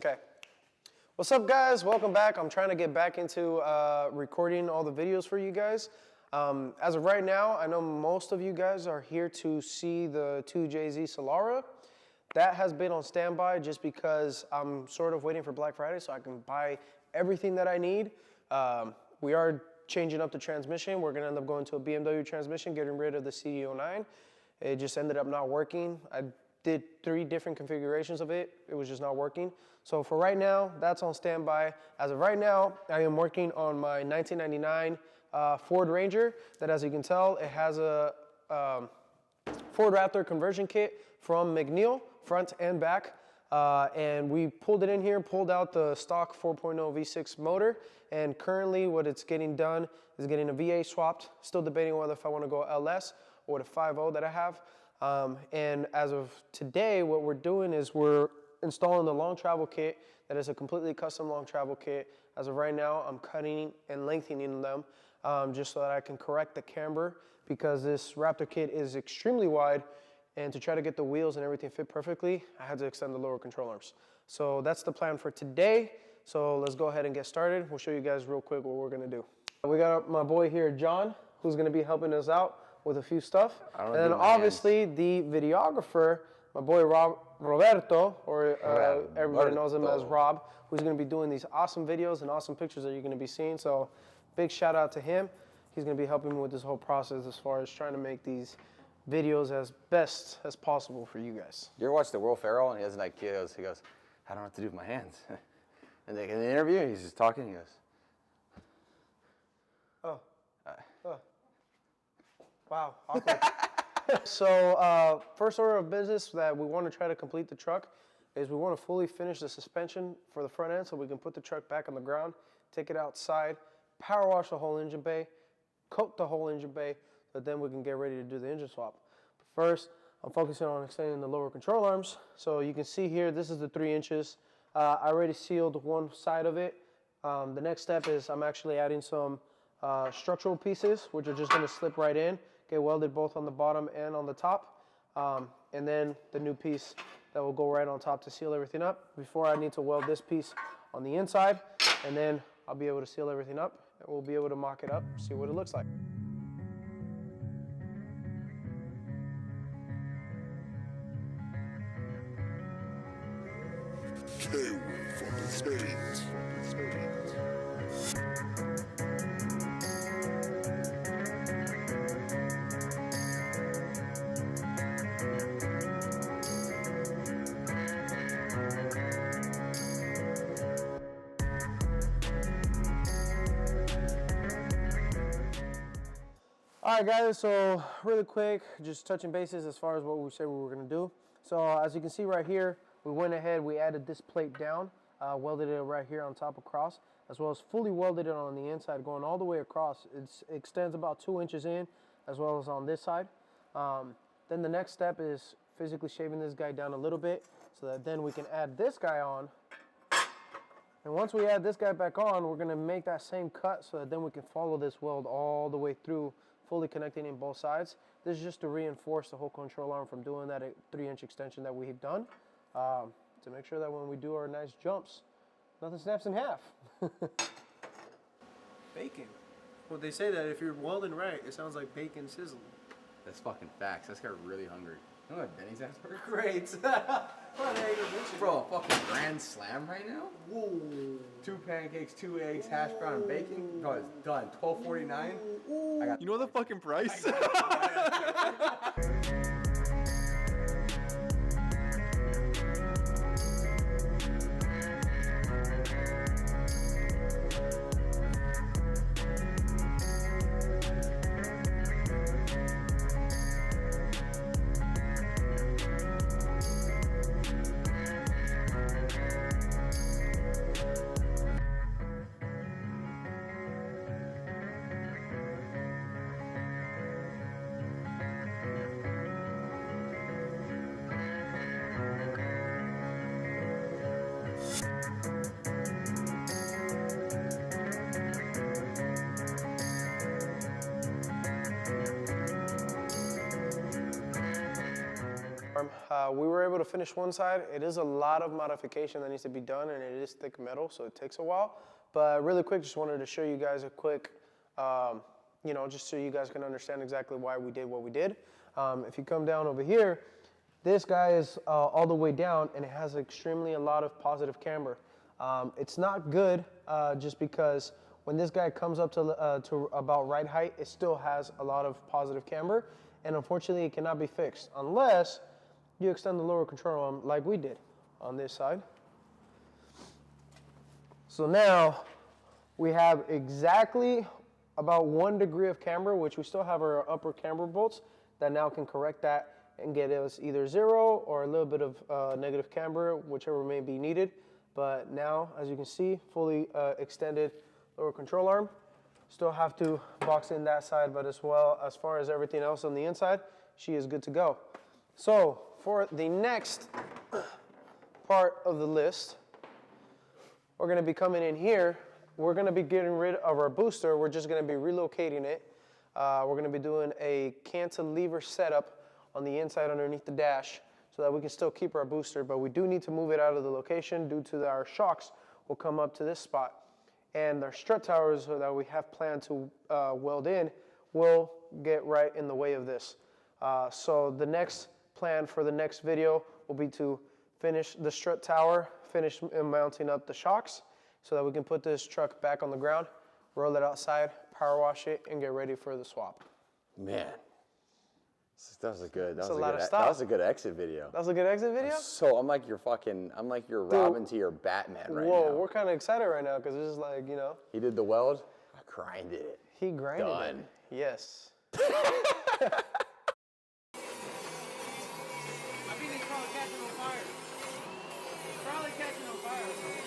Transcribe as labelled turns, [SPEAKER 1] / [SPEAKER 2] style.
[SPEAKER 1] Okay. What's up, guys? Welcome back. I'm trying to get back into recording all the videos for you guys. As of right now, I know most of you guys are here to see the 2JZ Solara. That has been on standby just because I'm sort of waiting for Black Friday so I can buy everything that I need. We are changing up the transmission. We're going to end up going to a BMW transmission, getting rid of the CD09. It just ended up not working. I did 3 different configurations of it. It was just not working. So for right now, that's on standby. As of right now, I am working on my 1999 Ford Ranger that, as you can tell, it has a Ford Raptor conversion kit from McNeil, front and back. And we pulled it in here, pulled out the stock 4.0 V6 motor, and currently what it's getting done is getting a V8 swapped. Still debating whether if I want to go LS or the 5.0 that I have. And as of today, what we're doing is we're installing the long travel kit that is a completely custom long travel kit. As of right now, I'm cutting and lengthening them just so that I can correct the camber, because this Raptor kit is extremely wide, and to try to get the wheels and everything fit perfectly, I had to extend the lower control arms. So that's the plan for today. So let's go ahead and get started. We'll show you guys real quick what we're gonna do. We got my boy here, John, who's gonna be helping us out with a few stuff. And then obviously the videographer, my boy Roberto, or everybody knows him as Rob, who's gonna be doing these awesome videos and awesome pictures that you're gonna be seeing. So big shout out to him. He's gonna be helping me with this whole process as far as trying to make these videos as best as possible for you guys.
[SPEAKER 2] You ever watch the Will Ferrell, and he has an IKEA, he goes, I don't know what to do with my hands. And in the interview, he's just talking, he goes,
[SPEAKER 1] Wow, awkward. So first order of business that we want to try to complete the truck is we want to fully finish the suspension for the front end so we can put the truck back on the ground, take it outside, power wash the whole engine bay, coat the whole engine bay, so then we can get ready to do the engine swap. But first, I'm focusing on extending the lower control arms. So you can see here, this is the 3 inches. I already sealed one side of it. The next step is I'm actually adding some structural pieces, which are just going to slip right in, get welded both on the bottom and on the top. And then the new piece that will go right on top to seal everything up. Before, I need to weld this piece on the inside, and then I'll be able to seal everything up, and we'll be able to mock it up, see what it looks like. All right, guys, so really quick, just touching bases as far as what we said we were gonna do. So as you can see right here, we went ahead, we added this plate down, welded it right here on top across, as well as fully welded it on the inside, going all the way across. It extends about 2 inches in, as well as on this side. Then the next step is physically shaving this guy down a little bit, so that then we can add this guy on. And once we add this guy back on, we're gonna make that same cut so that then we can follow this weld all the way through, fully connecting in both sides. This is just to reinforce the whole control arm from doing that 3-inch extension that we've done, to make sure that when we do our nice jumps, nothing snaps in half. Bacon. Well, they say that if you're welding right, it sounds like bacon sizzling.
[SPEAKER 2] that's fucking facts. That's got really hungry. You know what Denny's asked for?
[SPEAKER 1] Great.
[SPEAKER 2] Bro, a fucking grand slam right now?
[SPEAKER 1] Whoa.
[SPEAKER 2] 2 pancakes, 2 eggs, hash brown, and bacon. Bro, it's done. $12.49. I got.
[SPEAKER 3] You know the fucking price?
[SPEAKER 1] We were able to finish one side. It is a lot of modification that needs to be done, and it is thick metal, so it takes a while. But really quick, just wanted to show you guys a quick, just so you guys can understand exactly why we did what we did. If you come down over here, this guy is all the way down, and it has extremely a lot of positive camber. It's not good just because when this guy comes up to about right height, it still has a lot of positive camber, and unfortunately it cannot be fixed unless you extend the lower control arm like we did on this side. So now we have exactly about 1 degree of camber, which we still have our upper camber bolts that now can correct that and get us either 0 or a little bit of negative camber, whichever may be needed. But now, as you can see, fully extended lower control arm. Still have to box in that side, but as well as far as everything else on the inside, she is good to go. So for the next part of the list, we're going to be coming in here. We're going to be getting rid of our booster. We're just going to be relocating it. We're going to be doing a cantilever setup on the inside underneath the dash so that we can still keep our booster, but we do need to move it out of the location due to our shocks will come up to this spot. And our strut towers that we have planned to weld in will get right in the way of this. So the next plan for the next video will be to finish the strut tower, finish mounting up the shocks so that we can put this truck back on the ground, roll it outside, power wash it, and get ready for the swap.
[SPEAKER 2] Man, that was a good. That
[SPEAKER 1] was
[SPEAKER 2] a good exit video.
[SPEAKER 1] That was a good exit video?
[SPEAKER 2] So I'm like your Robin to your Batman right now.
[SPEAKER 1] Whoa, we're kind of excited right now because it's just like,
[SPEAKER 2] He did the weld. I grinded it.
[SPEAKER 1] He grinded
[SPEAKER 2] Done.
[SPEAKER 1] it. Yes.
[SPEAKER 3] I think it's probably catching on fire. It's probably catching on fire.